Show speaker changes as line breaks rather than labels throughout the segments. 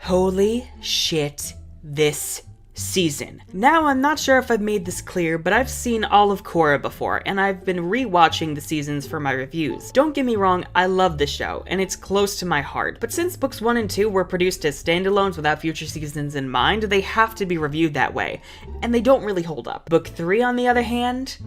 Holy shit, this season. Now, I'm not sure if I've made this clear, but I've seen all of Korra before, and I've been re-watching the seasons for my reviews. Don't get me wrong, I love the show, and it's close to my heart, but since books 1 and 2 were produced as standalones without future seasons in mind, they have to be reviewed that way, and they don't really hold up. Book 3, on the other hand,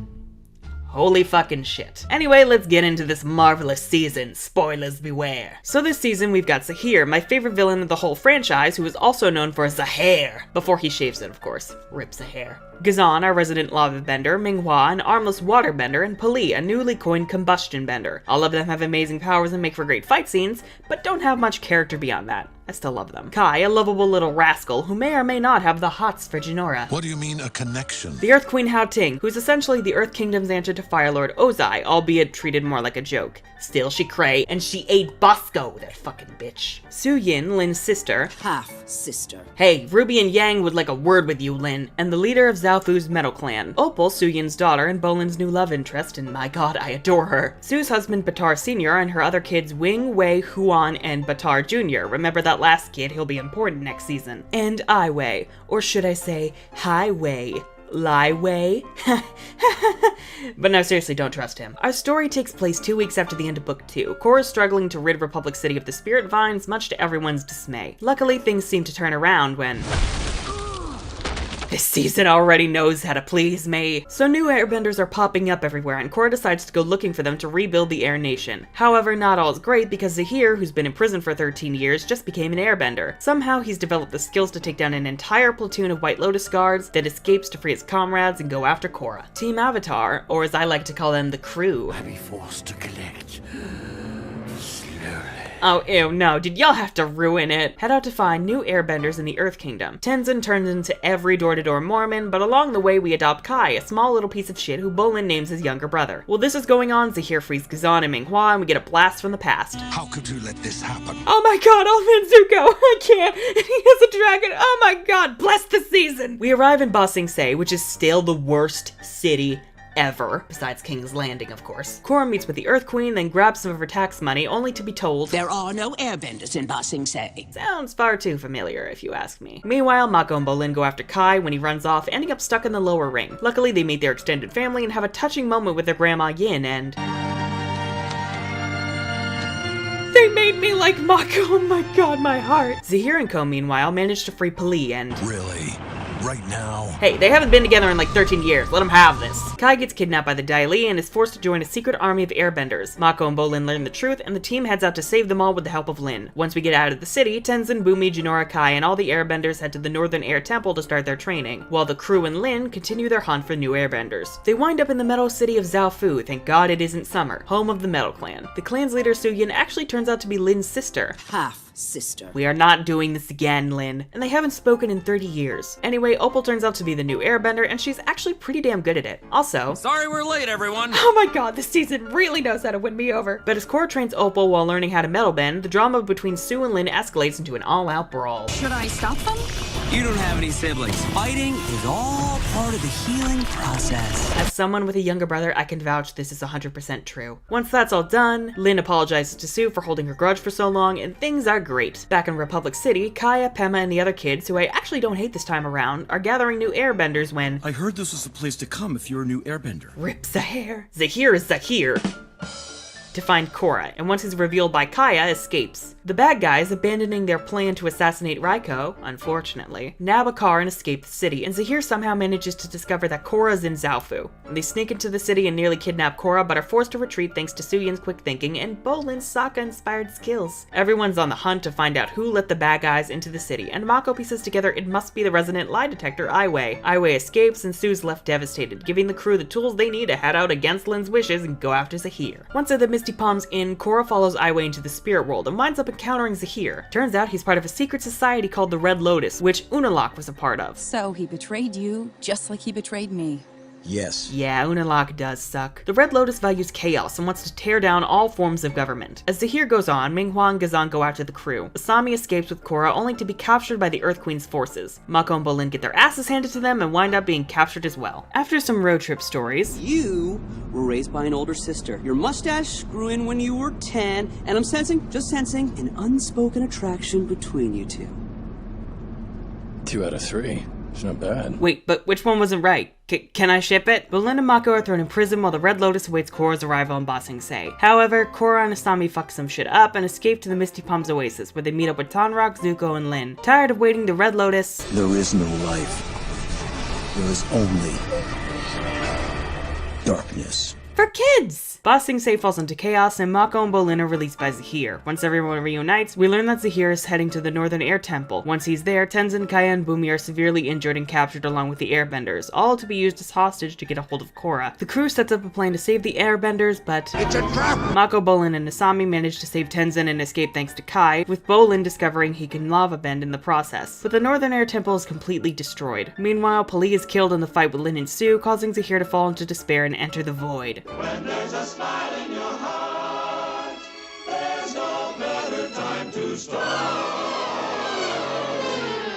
holy fucking shit. Anyway, let's get into this marvelous season. Spoilers beware. So this season we've got ZAHERE, my favorite villain of the whole franchise, who is also known for ZAHERE. Before he shaves it, of course. Rip ZAHERE. Gazan, our resident lava bender, Minghua, an armless water bender, and Pali, a newly coined combustion bender. All of them have amazing powers and make for great fight scenes, but don't have much character beyond that. I still love them. Kai, a lovable little rascal who may or may not have the hots for Jinora.
What do you mean, a connection?
The Earth Queen Hao Ting, who's essentially the Earth Kingdom's answer to Fire Lord Ozai, albeit treated more like a joke. Still, she cray, and she ate Bosco, that fucking bitch. Su Yin, Lin's sister.
Half-sister.
Hey, Ruby and Yang would like a word with you, Lin, and the leader of Zaofu's metal clan. Opal, Su Yin's daughter and Bolin's new love interest, and my god, I adore her. Su's husband, Batar Sr., and her other kids, Wing, Wei, Huan, and Batar Jr. Remember that last kid, he'll be important next season. And Ai Wei, or should I say, Hai Wei. Lai Wei? But no, seriously, don't trust him. Our story takes place 2 weeks after the end of Book 2. Korra's struggling to rid Republic City of the Spirit Vines, much to everyone's dismay. Luckily, things seem to turn around when this season already knows how to please me. So new airbenders are popping up everywhere, and Korra decides to go looking for them to rebuild the Air Nation. However, not all is great because ZAHERE, who's been in prison for 13 years, just became an airbender. Somehow he's developed the skills to take down an entire platoon of White Lotus guards that escapes to free his comrades and go after Korra. Team Avatar, or as I like to call them, the crew.
I'll be forced to collect.
Oh, ew, no, did y'all have to ruin it? Head out to find new airbenders in the Earth Kingdom. Tenzin turns into every door-to-door Mormon, but along the way we adopt Kai, a small little piece of shit who Bolin names his younger brother. While this is going on, ZAHERE frees Gazan and Minghua, and we get a blast from the past.
How could you let this happen?
Oh my god, Zuko, I can't, and he has a dragon, oh my god, bless the season! We arrive in Ba Sing Se, which is still the worst city ever, besides King's Landing, of course. Korra meets with the Earth Queen, then grabs some of her tax money, only to be told
There are no airbenders in Ba Sing Se.
sounds far too familiar, if you ask me. Meanwhile, Mako and Bolin go after Kai when he runs off, ending up stuck in the lower ring. Luckily, they meet their extended family and have a touching moment with their grandma Yin, and they made me like Mako, oh my god, my heart. ZAHERE and Ko, meanwhile, managed to free Pali, and
Really? Right now?
hey, they haven't been together in like 13 years, let them have this. Kai gets kidnapped by the Dai Li and is forced to join a secret army of airbenders. Mako and Bolin learn the truth, and the team heads out to save them all with the help of Lin. Once we get out of the city, Tenzin, Bumi, Jinora, Kai, and all the airbenders head to the Northern Air Temple to start their training, while the crew and Lin continue their hunt for new airbenders. They wind up in the metal city of Zaofu, thank god it isn't summer, home of the Metal Clan. The clan's leader Su Yin actually turns out to be Lin's sister.
Half-sister.
We are not doing this again, Lin, and they haven't spoken in 30 years. Anyway, Opal turns out to be the new airbender, and she's actually pretty damn good at it. Also,
Sorry we're late, everyone.
oh my god, this season really knows how to win me over. But as Korra trains Opal while learning how to metal bend, the drama between Su and Lin escalates into an all-out brawl.
Should I stop them?
You don't have any siblings. Fighting is all part of the healing process.
As someone with a younger brother, I can vouch this is 100% true. Once that's all done, Lin apologizes to Su for holding her grudge for so long, and things are great. Back in Republic City, Kaya, Pema, and the other kids, who I actually don't hate this time around, are gathering new airbenders when
I heard this was the place to come if you're a new airbender.
Rip ZAHERE. ZAHERE is ZAHERE to find Korra, and once he's revealed by Kaya, escapes. The bad guys, abandoning their plan to assassinate Raiko, unfortunately, nab a car and escape the city, and ZAHERE somehow manages to discover that Korra's in Zaofu. They sneak into the city and nearly kidnap Korra, but are forced to retreat thanks to Su Yin's quick thinking and Bolin's Sokka-inspired skills. Everyone's on the hunt to find out who let the bad guys into the city, and Mako pieces together it must be the resident lie detector, Ai Wei. Ai Wei escapes, and Su's left devastated, giving the crew the tools they need to head out against Lin's wishes and go after ZAHERE. Once at the Misty Palms Inn, Korra follows Ai Wei into the spirit world and winds up encountering ZAHERE. Turns out he's part of a secret society called the Red Lotus, which Unalaq was a part of.
So he betrayed you, just like he betrayed me.
Yes.
Yeah, Unalaq does suck. The Red Lotus values chaos and wants to tear down all forms of government. As ZAHERE goes on, Minghua and Gazan go after the crew. Asami escapes with Korra, only to be captured by the Earth Queen's forces. Mako and Bolin get their asses handed to them and wind up being captured as well. After some road trip stories,
You were raised by an older sister. Your mustache grew in when you were 10, and I'm sensing, just sensing, an unspoken attraction between you two.
2 out of 3. It's not bad.
Wait, but which one wasn't right? Can I ship it? Bolin and Mako are thrown in prison while the Red Lotus awaits Korra's arrival in Ba Sing Se. However, Korra and Asami fuck some shit up and escape to the Misty Palms Oasis, where they meet up with Tonraq, Zuko, and Lin. Tired of waiting, the Red Lotus...
There is no life. There is only darkness.
For kids! Ba Sing Se falls into chaos and Mako and Bolin are released by Zahir. Once everyone reunites, we learn that Zahir is heading to the Northern Air Temple. Once he's there, Tenzin, Kaya, and Bumi are severely injured and captured along with the Airbenders, all to be used as hostage to get a hold of Korra. The crew sets up a plan to save the Airbenders, but... It's a trap! Mako, Bolin, and Asami manage to save Tenzin and escape thanks to Kai, with Bolin discovering he can lava bend in the process. But the Northern Air Temple is completely destroyed. Meanwhile, Pali is killed in the fight with Lin and Sue, causing Zahir to fall into despair and enter the void.
When there's a smile in your heart, there's no better time to start.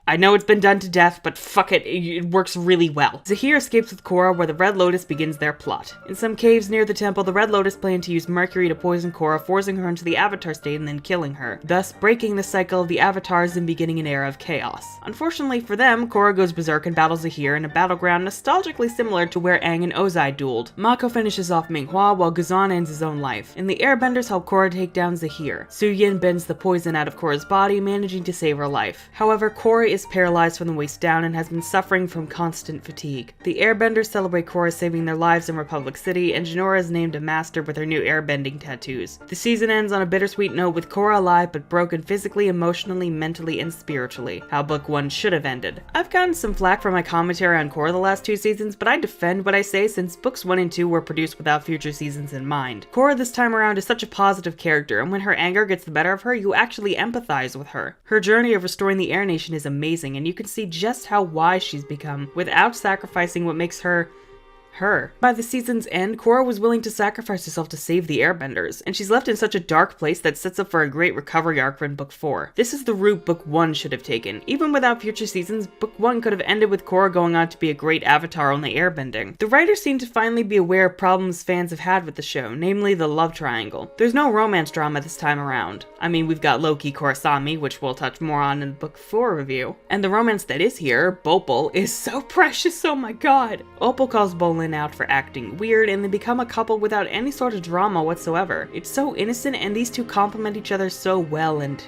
I know it's been done to death, but fuck it, it works really well. Zahir escapes with Korra, where the Red Lotus begins their plot. In some caves near the temple, the Red Lotus plan to use mercury to poison Korra, forcing her into the Avatar state and then killing her, thus breaking the cycle of the Avatars and beginning an era of chaos. Unfortunately for them, Korra goes berserk and battles Zahir in a battleground nostalgically similar to where Aang and Ozai dueled. Mako finishes off Minghua, while Ghazan ends his own life, and the Airbenders help Korra take down Zahir. Suyin bends the poison out of Korra's body, managing to save her life. However, Korra is paralyzed from the waist down and has been suffering from constant fatigue. The Airbenders celebrate Korra saving their lives in Republic City, and Jinora is named a master with her new airbending tattoos. The season ends on a bittersweet note with Korra alive but broken physically, emotionally, mentally, and spiritually. How Book 1 should have ended. I've gotten some flack for my commentary on Korra the last 2 seasons, but I defend what I say since Books 1 and 2 were produced without future seasons in mind. Korra this time around is such a positive character, and when her anger gets the better of her, you actually empathize with her. Her journey of restoring the Air Nation is amazing, and you can see just how wise she's become without sacrificing what makes her her. By the season's end, Korra was willing to sacrifice herself to save the Airbenders, and she's left in such a dark place that sets up for a great recovery arc for in Book 4. This is the route Book 1 should have taken. Even without future seasons, Book 1 could have ended with Korra going on to be a great avatar on the airbending. The writers seem to finally be aware of problems fans have had with the show, namely the love triangle. There's no romance drama this time around. I mean, we've got Loki Korrasami, which we'll touch more on in Book 4 review. And the romance that is here, Bopal, is so precious, oh my god! Opal calls Bolin out for acting weird, and they become a couple without any sort of drama whatsoever. It's so innocent, and these two complement each other so well, and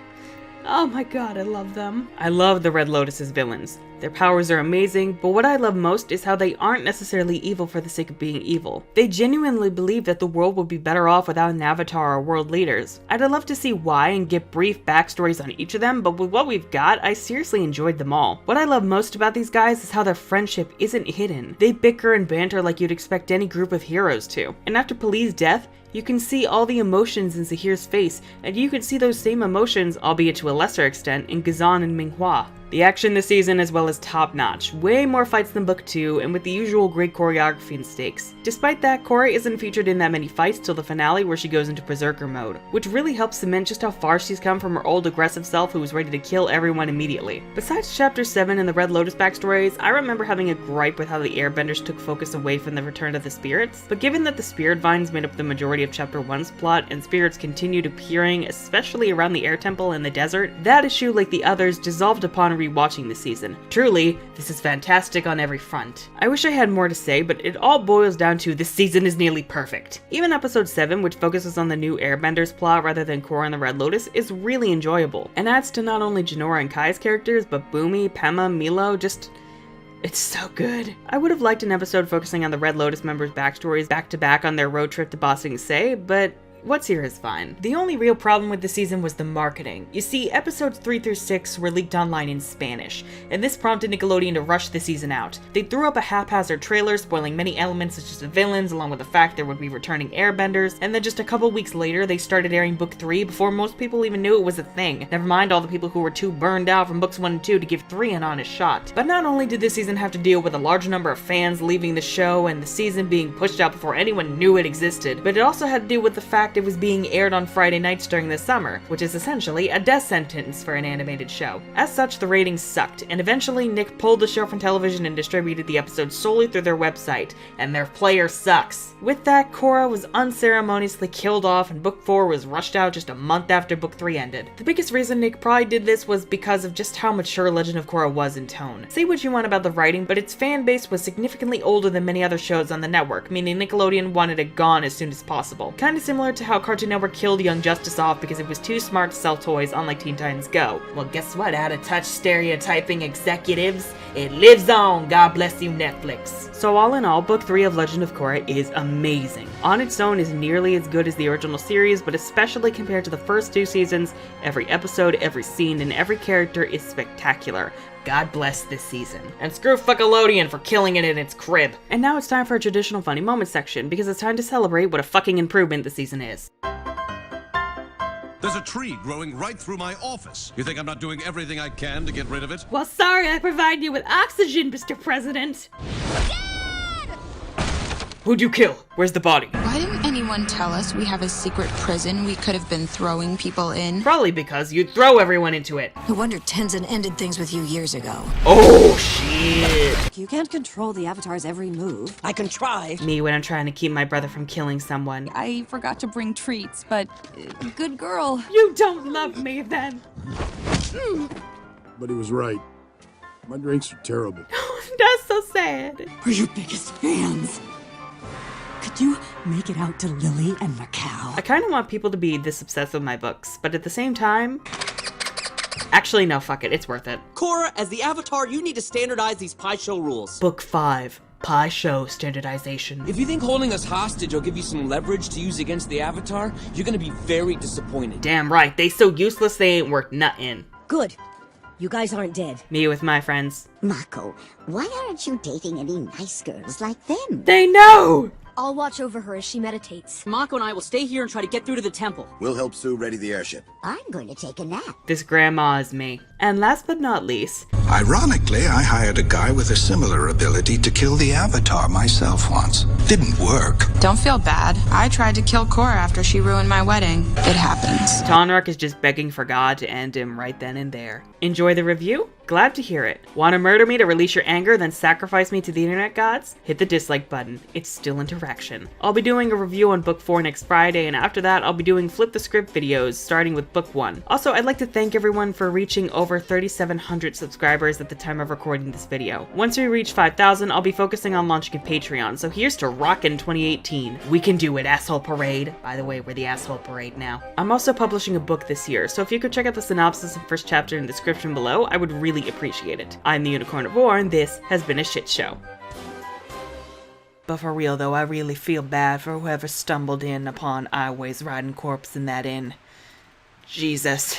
oh my god, I love them. I love the Red Lotus's villains. Their powers are amazing, but what I love most is how they aren't necessarily evil for the sake of being evil. They genuinely believe that the world would be better off without an avatar or world leaders. I'd love to see why and get brief backstories on each of them, but with what we've got, I seriously enjoyed them all. What I love most about these guys is how their friendship isn't hidden. They bicker and banter like you'd expect any group of heroes to. And after Pali's death, you can see all the emotions in Zahir's face, and you can see those same emotions, albeit to a lesser extent, in Ghazan and Minghua. The action this season as well is top notch, way more fights than Book 2, and with the usual great choreography and stakes. Despite that, Korra isn't featured in that many fights till the finale where she goes into berserker mode, which really helps cement just how far she's come from her old aggressive self who was ready to kill everyone immediately. Besides Chapter 7 and the Red Lotus backstories, I remember having a gripe with how the Airbenders took focus away from the return of the spirits, but given that the spirit vines made up the majority of Chapter 1's plot and spirits continued appearing, especially around the Air Temple and the desert, that issue, like the others, dissolved upon rewatching the season. Truly, this is fantastic on every front. I wish I had more to say, but it all boils down to this season is nearly perfect. Even episode 7, which focuses on the new Airbenders plot rather than Korra and the Red Lotus, is really enjoyable, and adds to not only Jinora and Kai's characters, but Bumi, Pema, Milo, it's so good. I would have liked an episode focusing on the Red Lotus members' backstories back to back on their road trip to Ba Sing Se, but what's here is fine. The only real problem with the season was the marketing. You see, episodes 3 through 6 were leaked online in Spanish, and this prompted Nickelodeon to rush the season out. They threw up a haphazard trailer spoiling many elements such as the villains, along with the fact there would be returning airbenders, and then just a couple weeks later they started airing Book 3 before most people even knew it was a thing. Never mind all the people who were too burned out from Books 1 and 2 to give 3 an honest shot. But not only did this season have to deal with a large number of fans leaving the show and the season being pushed out before anyone knew it existed, but it also had to deal with the fact fact, it was being aired on Friday nights during the summer, which is essentially a death sentence for an animated show. As such, the ratings sucked, and eventually Nick pulled the show from television and distributed the episodes solely through their website, and their player sucks. With that, Korra was unceremoniously killed off, and Book 4 was rushed out just a month after Book 3 ended. The biggest reason Nick probably did this was because of just how mature Legend of Korra was in tone. Say what you want about the writing, but its fan base was significantly older than many other shows on the network, meaning Nickelodeon wanted it gone as soon as possible. Kinda similar to how Cartoon Network killed Young Justice off because it was too smart to sell toys, unlike Teen Titans Go. Well, guess what? Out of touch stereotyping executives, it lives on. God bless you, Netflix. So all in all, Book 3 of Legend of Korra is amazing. On its own is nearly as good as the original series, but especially compared to the first 2 seasons, every episode, every scene, and every character is spectacular. God bless this season. And screw Fuckalodian for killing it in its crib. And now it's time for a traditional funny moment section, because it's time to celebrate what a fucking improvement the season is.
There's a tree growing right through my office. You think I'm not doing everything I can to get rid of it?
Well, sorry I provide you with oxygen, Mr. President. Who'd you kill? Where's the body?
Why didn't anyone tell us we have a secret prison we could have been throwing people in?
Probably because you'd throw everyone into it.
No wonder Tenzin ended things with you years ago.
Oh, shit.
You can't control the Avatar's every move.
I can try.
Me when I'm trying to keep my brother from killing someone.
I forgot to bring treats, but good girl.
You don't love me then.
But he was right. My drinks are terrible.
That's so sad.
We're your biggest fans. Could you make it out to Lily and Macau?
I kind of want people to be this obsessed with my books, but at the same time... Actually, no, fuck it. It's worth it.
Korra, as the Avatar, you need to standardize these pie show rules.
Book 5. Pie Show Standardization.
If you think holding us hostage will give you some leverage to use against the Avatar, you're gonna be very disappointed.
Damn right. They so useless they ain't worth nothing.
Good. You guys aren't dead.
Me with my friends.
Mako, why aren't you dating any nice girls like them?
They know!
I'll watch over her as she meditates.
Mako and I will stay here and try to get through to the temple.
We'll help Sue ready the airship.
I'm going to take a nap.
This grandma is me. And last but not least...
Ironically, I hired a guy with a similar ability to kill the Avatar myself once. Didn't work.
Don't feel bad. I tried to kill Korra after she ruined my wedding. It happens.
Tonraq is just begging for God to end him right then and there. Enjoy the review? Glad to hear it. Want to murder me to release your anger, then sacrifice me to the internet gods? Hit the dislike button. It's still interaction. I'll be doing a review on Book 4 next Friday, and after that, I'll be doing flip the script videos, starting with Book 1. Also, I'd like to thank everyone for reaching over 3,700 subscribers at the time of recording this video. Once we reach 5,000, I'll be focusing on launching a Patreon, so here's to rockin' 2018. We can do it, Asshole Parade. By the way, we're the Asshole Parade now. I'm also publishing a book this year, so if you could check out the synopsis and first chapter in the description below, I would really appreciate it. I'm the Unicorn of War, and this has been a shit show. But for real though, I really feel bad for whoever stumbled in upon Iway's riding corpse in that inn. Jesus.